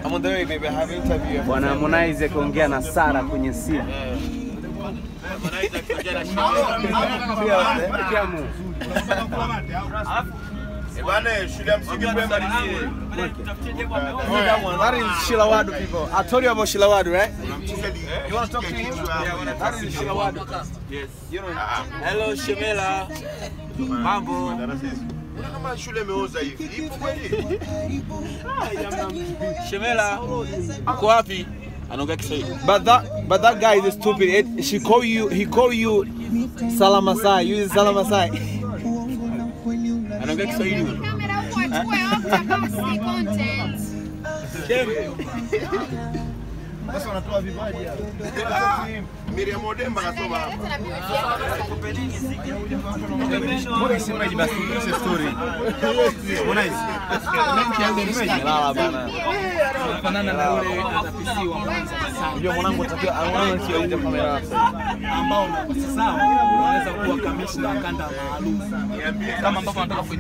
I'm on the way, baby. I have an interview. Bwana Harmonize kuongea na Sara kwenye simu. Harmonize kuongea na That is Shilawadu, people. I told you about Shilawadu, right? You want to talk to him? That is Shilawadu. Yes. You know. Hello, Shemela. Mambo. Kama shule meoza hivi. Ipo kweli? Shemela. Uko wapi? Anaongea Kiswahili. But that guy is stupid. He call you Salamasai. You is Salamasai. Anaongea Kiswahili. Sasa wanatoa vipaji hapa. Miriam Odemba anasoma hapa. Mbona simaji basi hiyo story. Mbona hizi? Lala bana. Fanana na yule atapisiwa Mwanza. Unajua mwanangu atakiwa anaona sio ile kamera hapo. Ambao sasa wanaweza kuwa kamishna kanda maalum. Kama ambavyo anataka